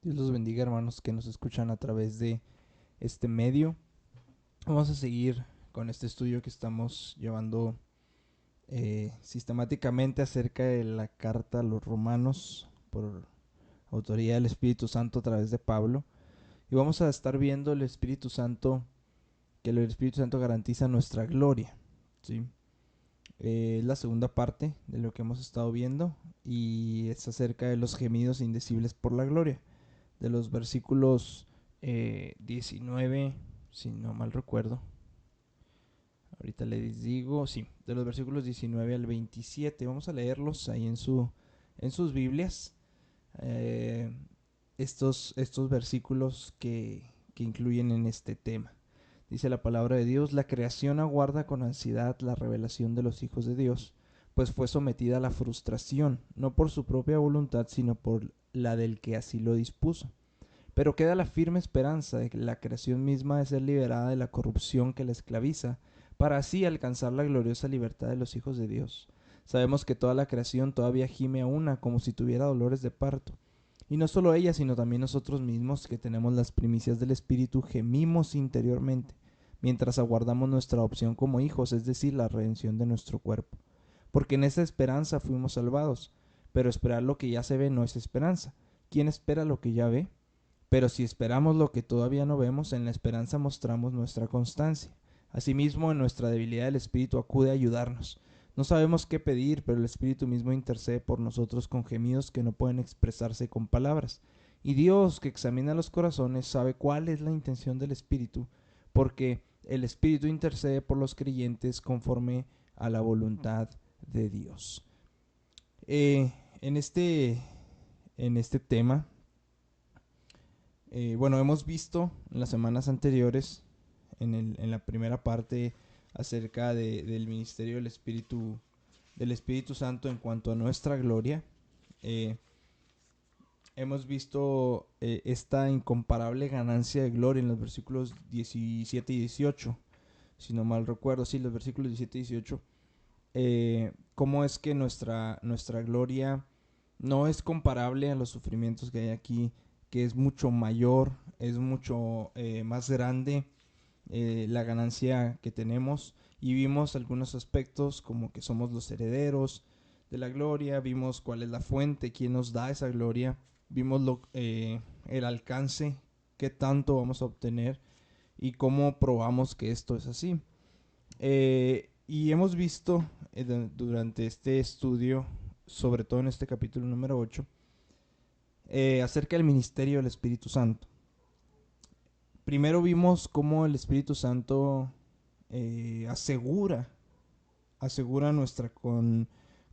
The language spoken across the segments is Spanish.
Dios los bendiga, hermanos que nos escuchan a través de este medio. Vamos a seguir con este estudio que estamos llevando sistemáticamente acerca de la carta a los romanos por autoría del Espíritu Santo a través de Pablo. Y vamos a estar viendo el Espíritu Santo, que el Espíritu Santo garantiza nuestra gloria. ¿Sí? Es la segunda parte de lo que hemos estado viendo y es acerca de los gemidos indecibles por la gloria. De los versículos 19, si no mal recuerdo. Ahorita les digo, sí, de los versículos 19 al 27. Vamos a leerlos ahí en sus Biblias. Eh, estos versículos que incluyen en este tema. Dice la palabra de Dios: la creación aguarda con ansiedad la revelación de los hijos de Dios, pues fue sometida a la frustración, no por su propia voluntad, sino por la del que así lo dispuso. Pero queda la firme esperanza de que la creación misma de ser liberada de la corrupción que la esclaviza, para así alcanzar la gloriosa libertad de los hijos de Dios. Sabemos que toda la creación todavía gime a una como si tuviera dolores de parto. Y no solo ella, sino también nosotros mismos, que tenemos las primicias del Espíritu, gemimos interiormente, mientras aguardamos nuestra adopción como hijos, es decir, la redención de nuestro cuerpo. Porque en esa esperanza fuimos salvados. Pero esperar lo que ya se ve no es esperanza. ¿Quién espera lo que ya ve? Pero si esperamos lo que todavía no vemos, en la esperanza mostramos nuestra constancia. Asimismo, en nuestra debilidad el Espíritu acude a ayudarnos. No sabemos qué pedir, pero el Espíritu mismo intercede por nosotros con gemidos que no pueden expresarse con palabras. Y Dios, que examina los corazones, sabe cuál es la intención del Espíritu, porque el Espíritu intercede por los creyentes conforme a la voluntad de Dios. Eh, en, este, en este tema, bueno, hemos visto en las semanas anteriores, en la primera parte, acerca del ministerio del Espíritu Santo en cuanto a nuestra gloria. Eh, hemos visto esta incomparable ganancia de gloria en los versículos 17 y 18, si no mal recuerdo, sí, los versículos 17 y 18. Cómo es que nuestra gloria no es comparable a los sufrimientos que hay aquí, que es mucho mayor, es mucho más grande la ganancia que tenemos. Y vimos algunos aspectos como que somos los herederos de la gloria, vimos cuál es la fuente, quién nos da esa gloria, vimos el alcance, qué tanto vamos a obtener y cómo probamos que esto es así. Y hemos visto durante este estudio, sobre todo en este capítulo número 8, acerca del ministerio del Espíritu Santo. Primero vimos cómo el Espíritu Santo asegura nuestra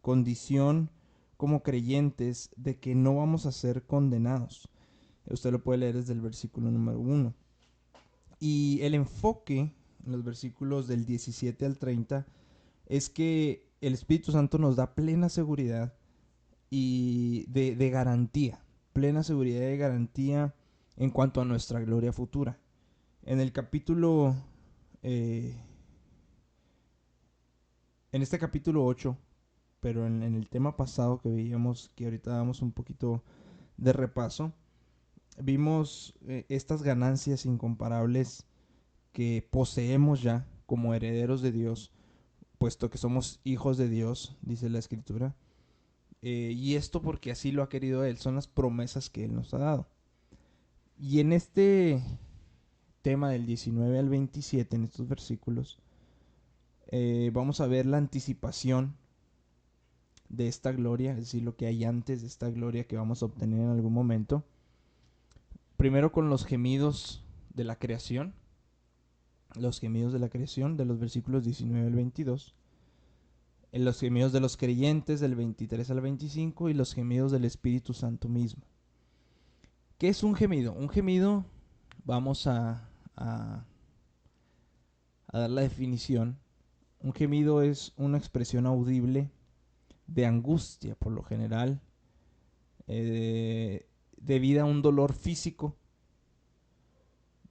condición como creyentes de que no vamos a ser condenados. Usted lo puede leer desde el versículo número 1. Y el enfoque en los versículos del 17 al 30 es que el Espíritu Santo nos da plena seguridad y de garantía, plena seguridad y garantía en cuanto a nuestra gloria futura. En el capítulo, eh, en este capítulo 8, pero en el tema pasado que veíamos, que ahorita damos un poquito de repaso, vimos estas ganancias incomparables que poseemos ya como herederos de Dios, puesto que somos hijos de Dios, dice la Escritura. Y esto porque así lo ha querido Él, son las promesas que Él nos ha dado. Y en este tema del 19 al 27, en estos versículos, vamos a ver la anticipación de esta gloria, es decir, lo que hay antes de esta gloria que vamos a obtener en algún momento. Primero con los gemidos de la creación, los gemidos de la creación de los versículos 19 al 22, en los gemidos de los creyentes del 23 al 25 y los gemidos del Espíritu Santo mismo. ¿Qué es un gemido? Un gemido, vamos a dar la definición. Un gemido es una expresión audible de angustia, por lo general, debido a un dolor físico,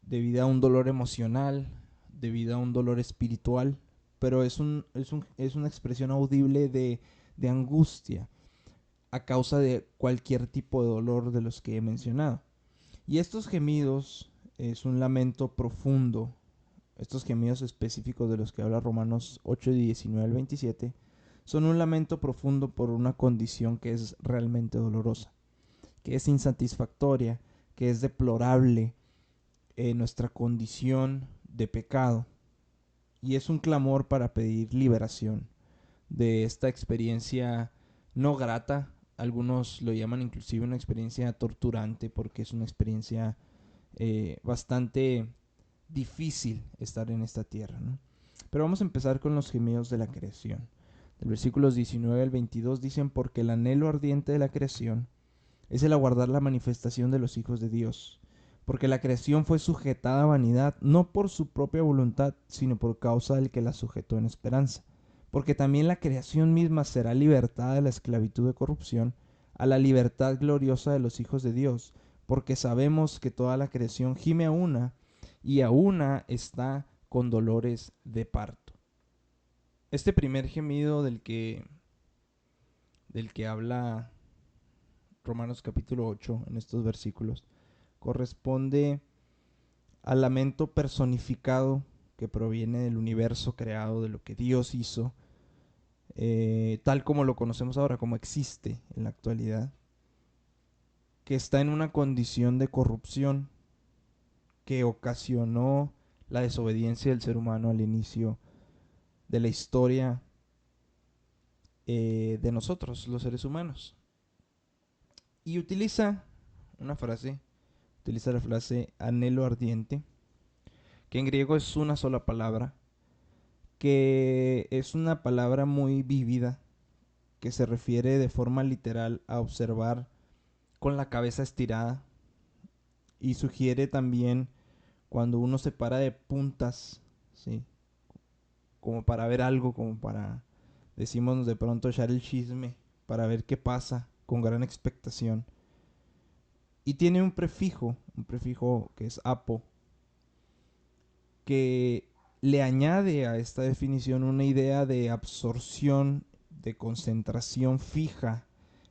debido a un dolor emocional, debido a un dolor espiritual, pero es una expresión audible de angustia a causa de cualquier tipo de dolor de los que he mencionado. Y estos gemidos es un lamento profundo. Estos gemidos específicos de los que habla Romanos 8, 19 al 27, son un lamento profundo por una condición que es realmente dolorosa, que es insatisfactoria, que es deplorable, nuestra condición de pecado. Y es un clamor para pedir liberación de esta experiencia no grata. Algunos lo llaman inclusive una experiencia torturante porque es una experiencia bastante difícil estar en esta tierra, ¿no? Pero vamos a empezar con los gemidos de la creación. Del versículos 19 al 22 dicen: porque el anhelo ardiente de la creación es el aguardar la manifestación de los hijos de Dios. Porque la creación fue sujetada a vanidad, no por su propia voluntad, sino por causa del que la sujetó en esperanza. Porque también la creación misma será libertada de la esclavitud de corrupción a la libertad gloriosa de los hijos de Dios. Porque sabemos que toda la creación gime a una, y a una está con dolores de parto. Este primer gemido del que habla Romanos capítulo 8 en estos versículos corresponde al lamento personificado que proviene del universo creado, de lo que Dios hizo, tal como lo conocemos ahora, como existe en la actualidad, que está en una condición de corrupción que ocasionó la desobediencia del ser humano al inicio de la historia de nosotros, los seres humanos. Y utiliza la frase anhelo ardiente, que en griego es una sola palabra, que es una palabra muy vívida, que se refiere de forma literal a observar con la cabeza estirada, y sugiere también cuando uno se para de puntas, ¿sí? Como para ver algo, como para, decimos de pronto, echar el chisme, para ver qué pasa, con gran expectación. Y tiene un prefijo que es apo, que le añade a esta definición una idea de absorción, de concentración fija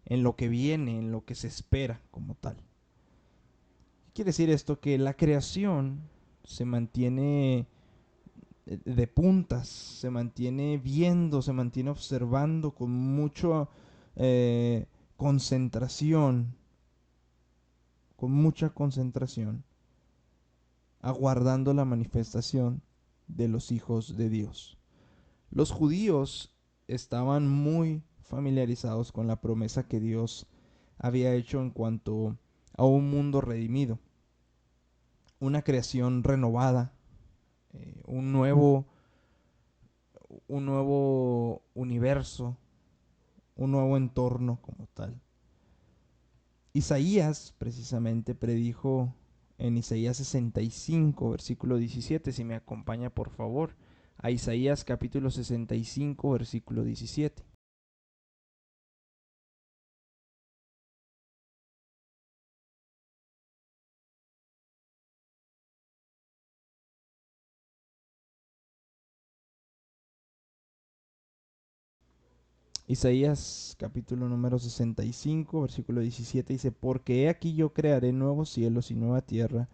en lo que viene, en lo que se espera como tal. ¿Qué quiere decir esto? Que la creación se mantiene de puntas, se mantiene viendo, se mantiene observando con mucha concentración, aguardando la manifestación de los hijos de Dios. Los judíos estaban muy familiarizados con la promesa que Dios había hecho en cuanto a un mundo redimido, una creación renovada, eh, un nuevo un nuevo universo, un nuevo entorno como tal. Isaías precisamente predijo en Isaías 65, versículo 17, si me acompaña por favor, a Isaías capítulo 65, versículo 17. Isaías capítulo número 65, versículo 17 dice: porque he aquí yo crearé nuevos cielos y nueva tierra,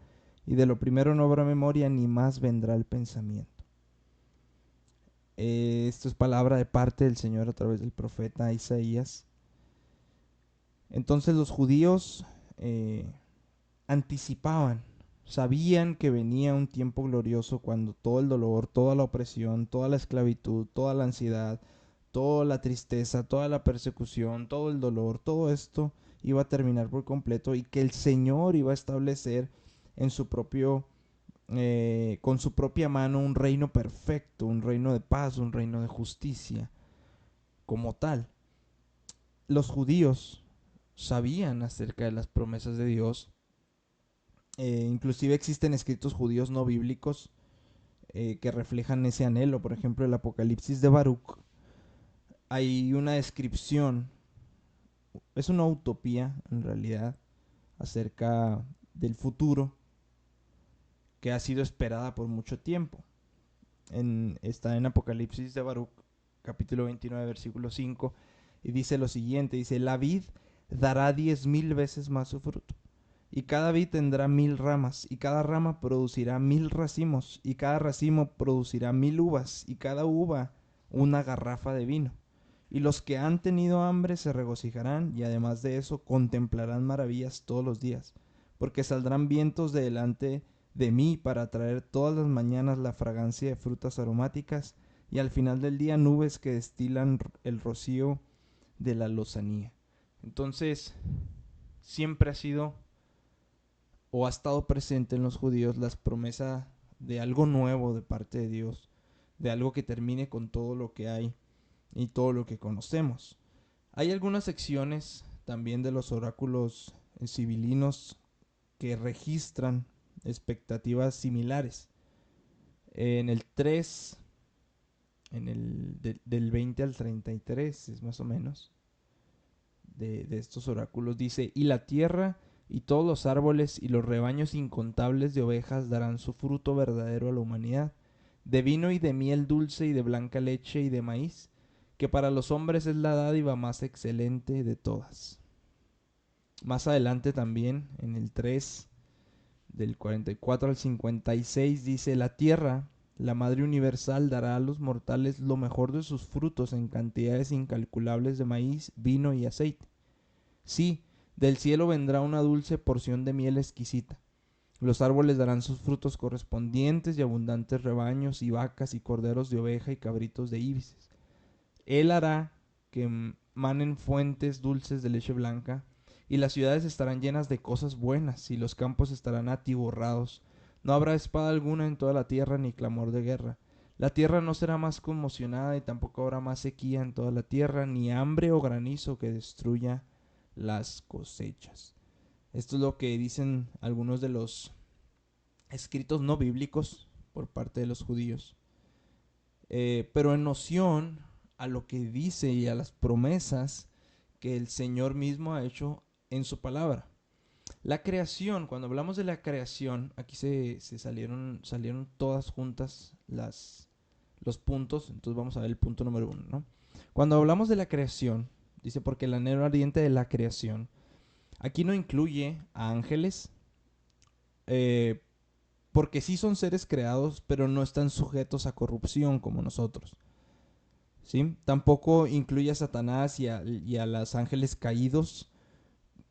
y de lo primero no habrá memoria, ni más vendrá el pensamiento. Esto es palabra de parte del Señor a través del profeta Isaías. Entonces los judíos anticipaban, sabían que venía un tiempo glorioso cuando todo el dolor, toda la opresión, toda la esclavitud, toda la ansiedad, toda la tristeza, toda la persecución, todo el dolor, todo esto iba a terminar por completo, y que el Señor iba a establecer en su propio con su propia mano un reino perfecto, un reino de paz, un reino de justicia como tal. Los judíos sabían acerca de las promesas de Dios. Inclusive existen escritos judíos no bíblicos que reflejan ese anhelo. Por ejemplo, el Apocalipsis de Baruch. Hay una descripción, es una utopía en realidad, acerca del futuro que ha sido esperada por mucho tiempo. Está en Apocalipsis de Baruch, capítulo 29, versículo 5, y dice lo siguiente, dice: la vid dará 10,000 veces más su fruto, y cada vid tendrá 1000 ramas, y cada rama producirá 1000 racimos, y cada racimo producirá 1000 uvas, y cada uva una garrafa de vino. Y los que han tenido hambre se regocijarán, y además de eso contemplarán maravillas todos los días, porque saldrán vientos de delante de mí para traer todas las mañanas la fragancia de frutas aromáticas, y al final del día nubes que destilan el rocío de la lozanía. Entonces, siempre ha sido o ha estado presente en los judíos la promesa de algo nuevo de parte de Dios, de algo que termine con todo lo que hay y todo lo que conocemos. Hay algunas secciones también de los oráculos sibilinos que registran expectativas similares. En el 3, del 20 al 33 es más o menos, de estos oráculos dice, y la tierra y todos los árboles y los rebaños incontables de ovejas darán su fruto verdadero a la humanidad, de vino y de miel dulce y de blanca leche y de maíz, que para los hombres es la dádiva más excelente de todas. Más adelante también, en el 3, del 44 al 56, dice, la tierra, la madre universal, dará a los mortales lo mejor de sus frutos en cantidades incalculables de maíz, vino y aceite. Sí, del cielo vendrá una dulce porción de miel exquisita. Los árboles darán sus frutos correspondientes y abundantes rebaños y vacas y corderos de oveja y cabritos de ibises. Él hará que manen fuentes dulces de leche blanca, y las ciudades estarán llenas de cosas buenas, y los campos estarán atiborrados. No habrá espada alguna en toda la tierra, ni clamor de guerra. La tierra no será más conmocionada, y tampoco habrá más sequía en toda la tierra, ni hambre o granizo que destruya las cosechas. Esto es lo que dicen algunos de los escritos no bíblicos por parte de los judíos. Pero en noción a lo que dice y a las promesas que el Señor mismo ha hecho en su palabra. La creación, cuando hablamos de la creación, aquí se salieron todas juntas los puntos, entonces vamos a ver el punto número 1, ¿no? Cuando hablamos de la creación, dice, porque el anhelo ardiente de la creación, aquí no incluye a ángeles, eh, porque sí son seres creados, pero no están sujetos a corrupción como nosotros. ¿Sí? Tampoco incluye a Satanás y a los ángeles caídos,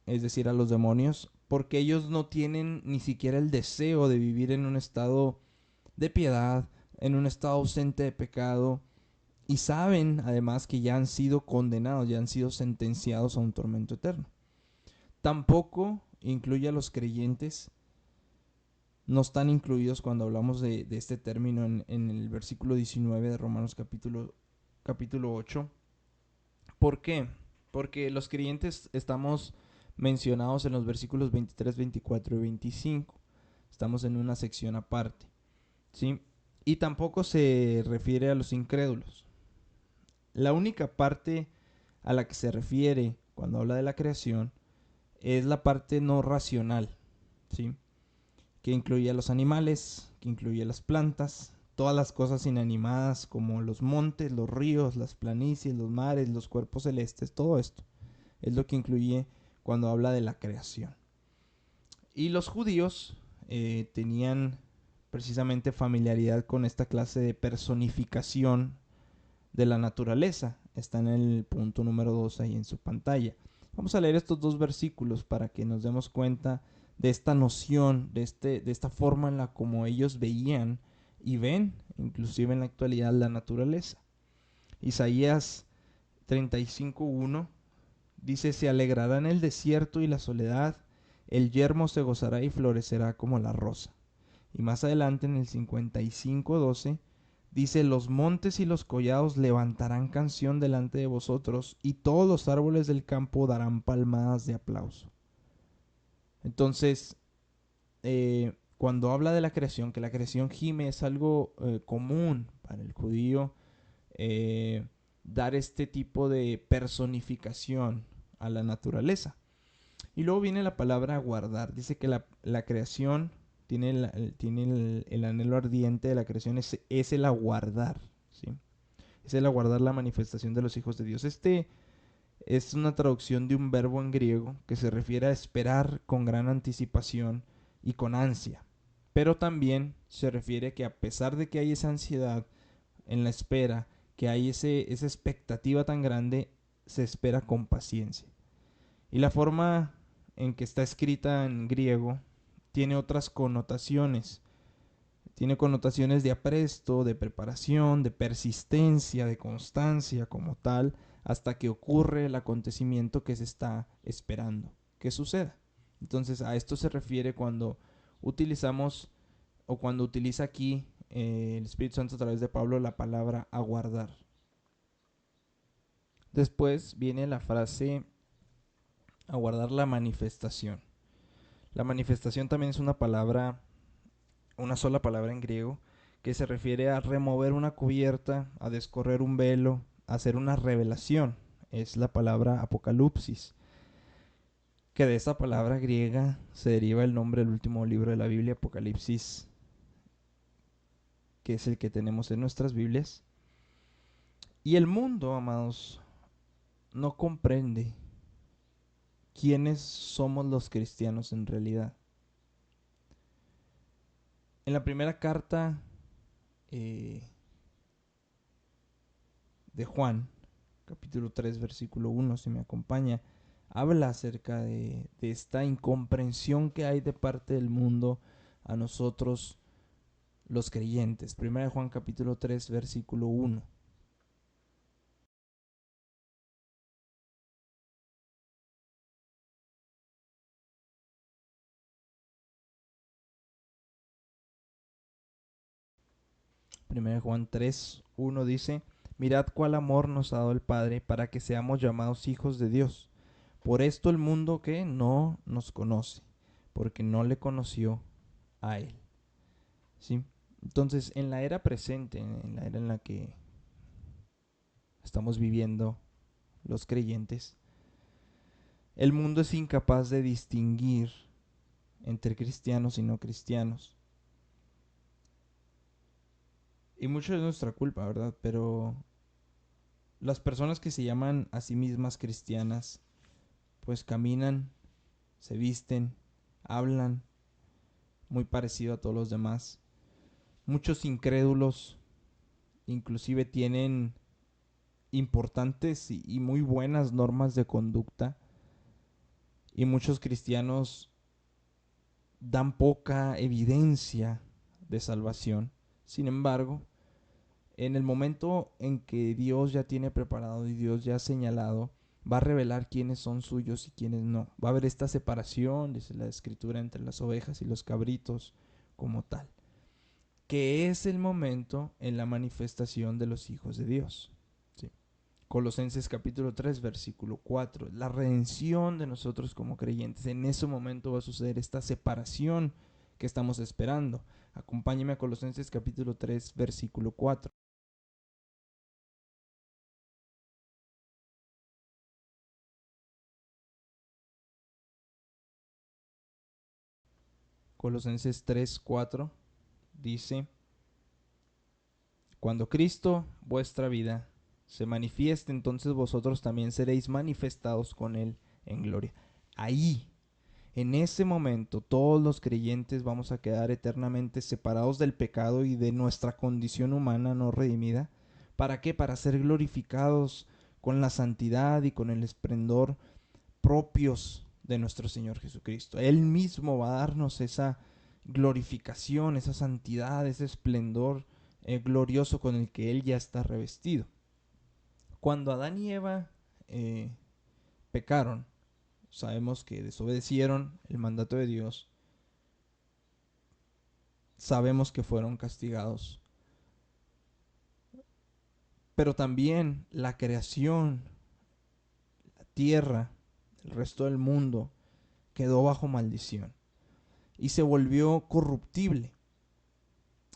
es decir, a los demonios, porque ellos no tienen ni siquiera el deseo de vivir en un estado de piedad, en un estado ausente de pecado, y saben además que ya han sido condenados, ya han sido sentenciados a un tormento eterno. Tampoco incluye a los creyentes, no están incluidos cuando hablamos de este término en el versículo 19 de Romanos capítulo 8. ¿Por qué? Porque los creyentes estamos mencionados en los versículos 23, 24 y 25. Estamos en una sección aparte, ¿sí? Y tampoco se refiere a los incrédulos. La única parte a la que se refiere cuando habla de la creación es la parte no racional, ¿sí? Que incluye a los animales, que incluye a las plantas, todas las cosas inanimadas como los montes, los ríos, las planicies, los mares, los cuerpos celestes, todo esto es lo que incluye cuando habla de la creación. Y los judíos tenían precisamente familiaridad con esta clase de personificación de la naturaleza. Está en el punto número 2 ahí en su pantalla. Vamos a leer estos dos versículos para que nos demos cuenta de esta noción, de esta forma en la como ellos veían y ven, inclusive en la actualidad, la naturaleza. Isaías 35:1 dice, se alegrará en el desierto y la soledad, el yermo se gozará y florecerá como la rosa. Y más adelante en el 55:12 dice, los montes y los collados levantarán canción delante de vosotros, y todos los árboles del campo darán palmadas de aplauso. Entonces, cuando habla de la creación, que la creación gime, es algo común para el judío dar este tipo de personificación a la naturaleza. Y luego viene la palabra guardar. Dice que la creación tiene el anhelo ardiente de la creación, es el aguardar, ¿sí? Es el aguardar la manifestación de los hijos de Dios. Es una traducción de un verbo en griego que se refiere a esperar con gran anticipación y con ansia. Pero también se refiere a que a pesar de que hay esa ansiedad en la espera, que hay esa expectativa tan grande, se espera con paciencia. Y la forma en que está escrita en griego tiene otras connotaciones. Tiene connotaciones de apresto, de preparación, de persistencia, de constancia como tal, hasta que ocurre el acontecimiento que se está esperando que suceda. Entonces a esto se refiere cuando utilizamos o cuando utiliza aquí el Espíritu Santo a través de Pablo la palabra aguardar. Después viene la frase aguardar la manifestación. La manifestación también es una palabra, una sola palabra en griego, que se refiere a remover una cubierta, a descorrer un velo, a hacer una revelación. Es la palabra apocalipsis, que de esa palabra griega se deriva el nombre del último libro de la Biblia, Apocalipsis, que es el que tenemos en nuestras Biblias. Y el mundo, amados, no comprende quiénes somos los cristianos en realidad. En la primera carta de Juan, capítulo 3, versículo 1, si me acompaña, habla acerca de esta incomprensión que hay de parte del mundo a nosotros los creyentes. Primera de Juan, capítulo 3, versículo 1. Primera de Juan 3, 1 dice: Mirad cuál amor nos ha dado el Padre para que seamos llamados hijos de Dios. Por esto el mundo que no nos conoce, porque no le conoció a Él. ¿Sí? Entonces, en la era presente, en la era en la que estamos viviendo los creyentes, el mundo es incapaz de distinguir entre cristianos y no cristianos. Y mucho es nuestra culpa, ¿verdad? Pero las personas que se llaman a sí mismas cristianas, pues caminan, se visten, hablan muy parecido a todos los demás. Muchos incrédulos inclusive tienen importantes y muy buenas normas de conducta, y muchos cristianos dan poca evidencia de salvación. Sin embargo, en el momento en que Dios ya tiene preparado y Dios ya ha señalado, va a revelar quiénes son suyos y quiénes no. Va a haber esta separación, dice la Escritura, entre las ovejas y los cabritos como tal, que es el momento en la manifestación de los hijos de Dios. ¿Sí? Colosenses capítulo 3, versículo 4. La redención de nosotros como creyentes. En ese momento va a suceder esta separación que estamos esperando. Acompáñeme a Colosenses capítulo 3, versículo 4. Colosenses 3, 4 dice: Cuando Cristo, vuestra vida, se manifieste, entonces vosotros también seréis manifestados con Él en gloria. Ahí, en ese momento, todos los creyentes vamos a quedar eternamente separados del pecado y de nuestra condición humana no redimida. ¿Para qué? Para ser glorificados con la santidad y con el esplendor propios de nuestro Señor Jesucristo. Él mismo va a darnos esa glorificación, esa santidad, ese esplendor glorioso con el que Él ya está revestido. Cuando Adán y Eva pecaron, sabemos que desobedecieron el mandato de Dios, sabemos que fueron castigados, pero también la creación, la tierra, el resto del mundo quedó bajo maldición y se volvió corruptible.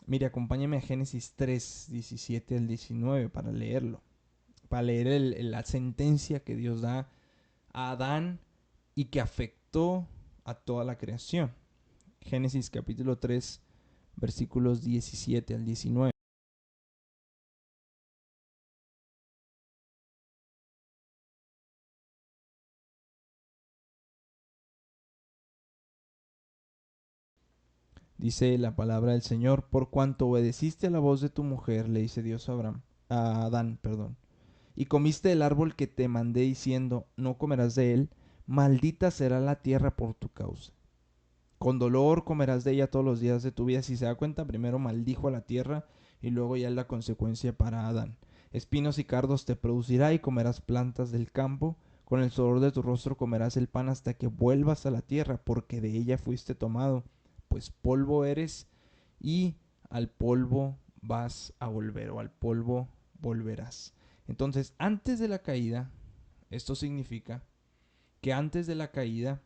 Mire, acompáñame a Génesis 3, 17 al 19 para leerlo, para leer la sentencia que Dios da a Adán y que afectó a toda la creación. Génesis capítulo 3, versículos 17 al 19. Dice la palabra del Señor: por cuanto obedeciste a la voz de tu mujer, le dice Dios a Adán, perdón, y comiste el árbol que te mandé diciendo, no comerás de él, maldita será la tierra por tu causa. Con dolor comerás de ella todos los días de tu vida. Si se da cuenta, primero maldijo a la tierra y luego ya es la consecuencia para Adán. Espinos y cardos te producirá y comerás plantas del campo. Con el sudor de tu rostro comerás el pan hasta que vuelvas a la tierra, porque de ella fuiste tomado, pues polvo eres y al polvo vas a volver, o al polvo volverás. Entonces, antes de la caída, esto significa que antes de la caída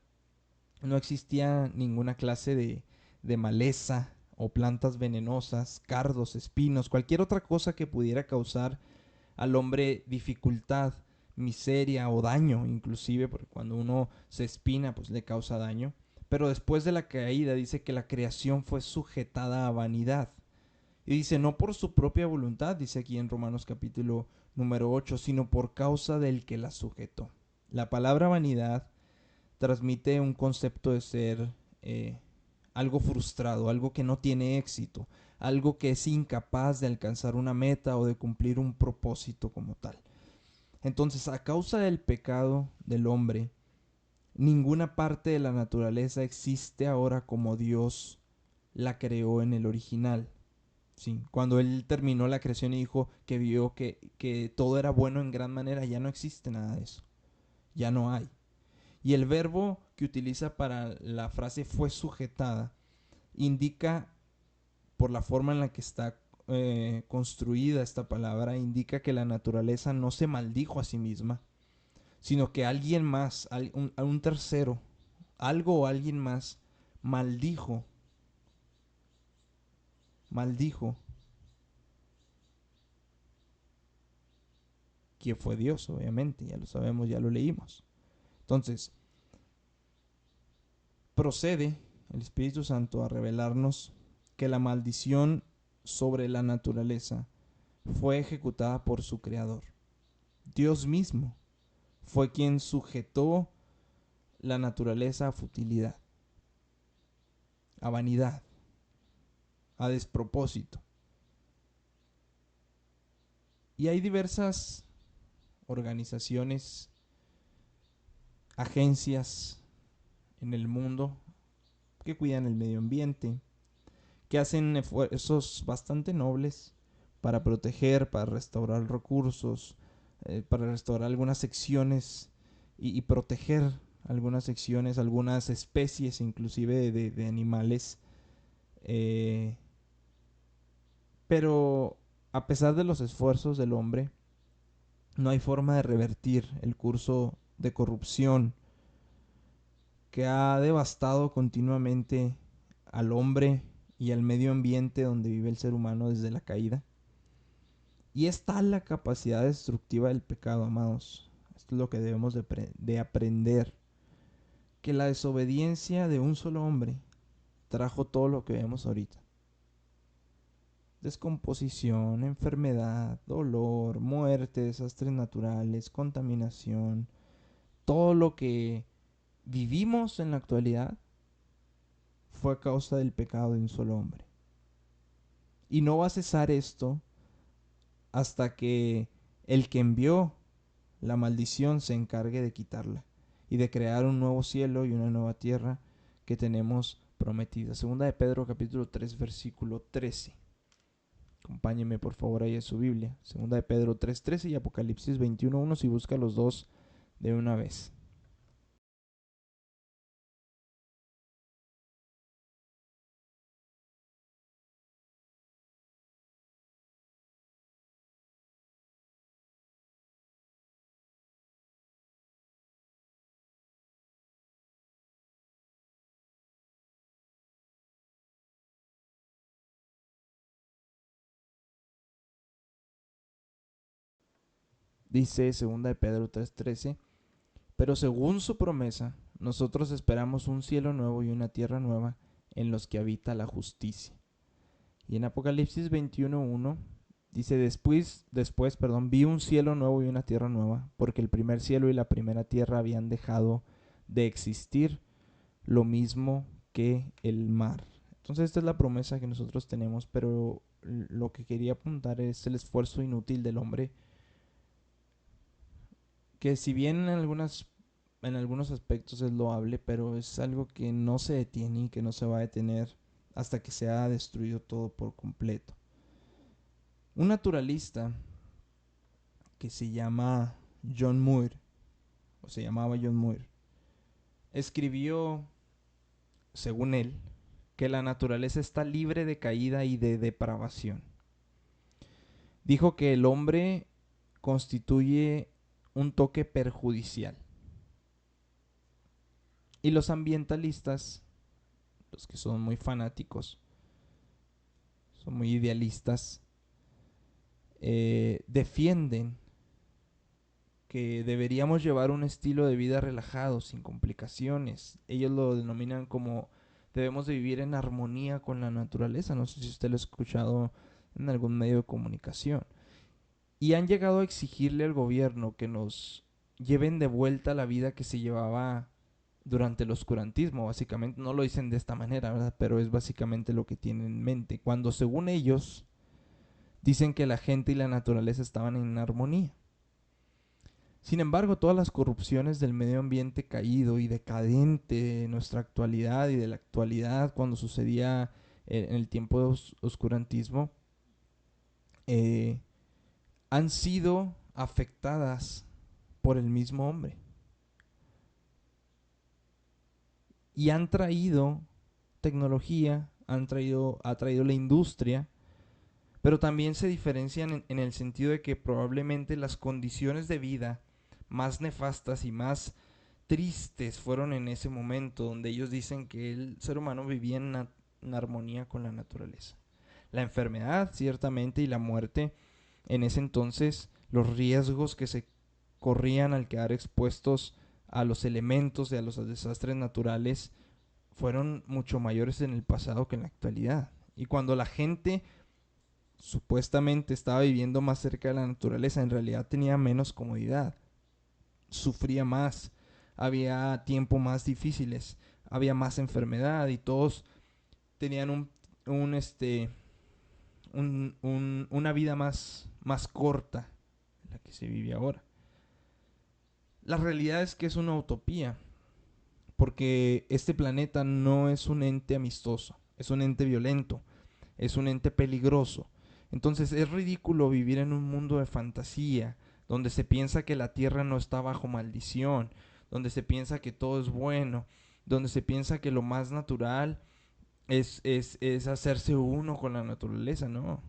no existía ninguna clase de maleza o plantas venenosas, cardos, espinos, cualquier otra cosa que pudiera causar al hombre dificultad, miseria o daño, inclusive, porque cuando uno se espina, pues le causa daño. Pero después de la caída dice que la creación fue sujetada a vanidad. Y dice, no por su propia voluntad, dice aquí en Romanos capítulo número 8, sino por causa del que la sujetó. La palabra vanidad transmite un concepto de ser algo frustrado, algo que no tiene éxito, algo que es incapaz de alcanzar una meta o de cumplir un propósito como tal. Entonces, a causa del pecado del hombre, ninguna parte de la naturaleza existe ahora como Dios la creó en el original. Sí, cuando él terminó la creación y dijo que vio que todo era bueno en gran manera, ya no existe nada de eso. Ya no hay. Y el verbo que utiliza para la frase fue sujetada indica, por la forma en la que está construida esta palabra, indica que la naturaleza no se maldijo a sí misma, sino que alguien más, un tercero, algo o alguien más, maldijo, maldijo, que fue Dios, obviamente, ya lo sabemos, ya lo leímos. Entonces, procede el Espíritu Santo a revelarnos que la maldición sobre la naturaleza fue ejecutada por su creador. Dios mismo fue quien sujetó la naturaleza a futilidad, a vanidad, a despropósito. Y hay diversas organizaciones, agencias en el mundo que cuidan el medio ambiente, que hacen esfuerzos bastante nobles para proteger, para restaurar recursos, para restaurar algunas secciones y proteger algunas secciones, algunas especies inclusive de animales. Eh, pero a pesar de los esfuerzos del hombre, no hay forma de revertir el curso de corrupción que ha devastado continuamente al hombre y al medio ambiente donde vive el ser humano desde la caída. Y es tal la capacidad destructiva del pecado, amados. Esto es lo que debemos de aprender. Que la desobediencia de un solo hombre trajo todo lo que vemos ahorita. Descomposición, enfermedad, dolor, muerte, desastres naturales, contaminación. Todo lo que vivimos en la actualidad fue a causa del pecado de un solo hombre. Y no va a cesar esto hasta que el que envió la maldición se encargue de quitarla y de crear un nuevo cielo y una nueva tierra que tenemos prometida. Segunda de Pedro capítulo 3 versículo 13. Acompáñeme por favor ahí en su Biblia. Segunda de Pedro 3:13 y Apocalipsis 21:1 si busca los dos de una vez. Dice segunda de Pedro 3:13, pero según su promesa, nosotros esperamos un cielo nuevo y una tierra nueva en los que habita la justicia. Y en Apocalipsis 21:1 dice, después, vi un cielo nuevo y una tierra nueva, porque el primer cielo y la primera tierra habían dejado de existir, lo mismo que el mar. Entonces esta es la promesa que nosotros tenemos, pero lo que quería apuntar es el esfuerzo inútil del hombre, que si bien en algunos aspectos es loable, pero es algo que no se detiene y que no se va a detener hasta que se ha destruido todo por completo. Un naturalista que se llama John Muir, o se llamaba John Muir, escribió, según él, que la naturaleza está libre de caída y de depravación. Dijo que el hombre constituye un toque perjudicial. Y los ambientalistas, los que son muy fanáticos, son muy idealistas, defienden que deberíamos llevar un estilo de vida relajado, sin complicaciones. Ellos lo denominan como debemos de vivir en armonía con la naturaleza. No sé si usted lo ha escuchado en algún medio de comunicación. Y han llegado a exigirle al gobierno que nos lleven de vuelta la vida que se llevaba durante el oscurantismo. Básicamente, no lo dicen de esta manera, ¿verdad? Pero es básicamente lo que tienen en mente. Cuando según ellos dicen que la gente y la naturaleza estaban en armonía. Sin embargo, todas las corrupciones del medio ambiente caído y decadente de nuestra actualidad y de la actualidad cuando sucedía en el tiempo de oscurantismo, han sido afectadas por el mismo hombre. Y han traído tecnología, ha traído la industria, pero también se diferencian en el sentido de que probablemente las condiciones de vida más nefastas y más tristes fueron en ese momento donde ellos dicen que el ser humano vivía en armonía con la naturaleza. La enfermedad, ciertamente, y la muerte, en ese entonces, los riesgos que se corrían al quedar expuestos a los elementos y a los desastres naturales fueron mucho mayores en el pasado que en la actualidad. Y cuando la gente supuestamente estaba viviendo más cerca de la naturaleza, en realidad tenía menos comodidad, sufría más, había tiempos más difíciles, había más enfermedad y todos tenían una vida más corta la que se vive ahora. La realidad es que es una utopía, porque este planeta no es un ente amistoso, es un ente violento, es un ente peligroso. Entonces es ridículo vivir en un mundo de fantasía, donde se piensa que la tierra no está bajo maldición, donde se piensa que todo es bueno, donde se piensa que lo más natural es hacerse uno con la naturaleza, ¿no?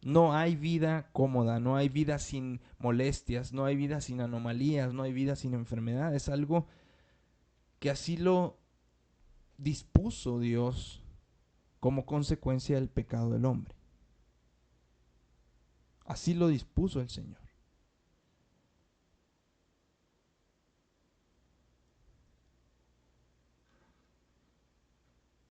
No hay vida cómoda, no hay vida sin molestias, no hay vida sin anomalías, no hay vida sin enfermedad. Es algo que así lo dispuso Dios como consecuencia del pecado del hombre. Así lo dispuso el Señor.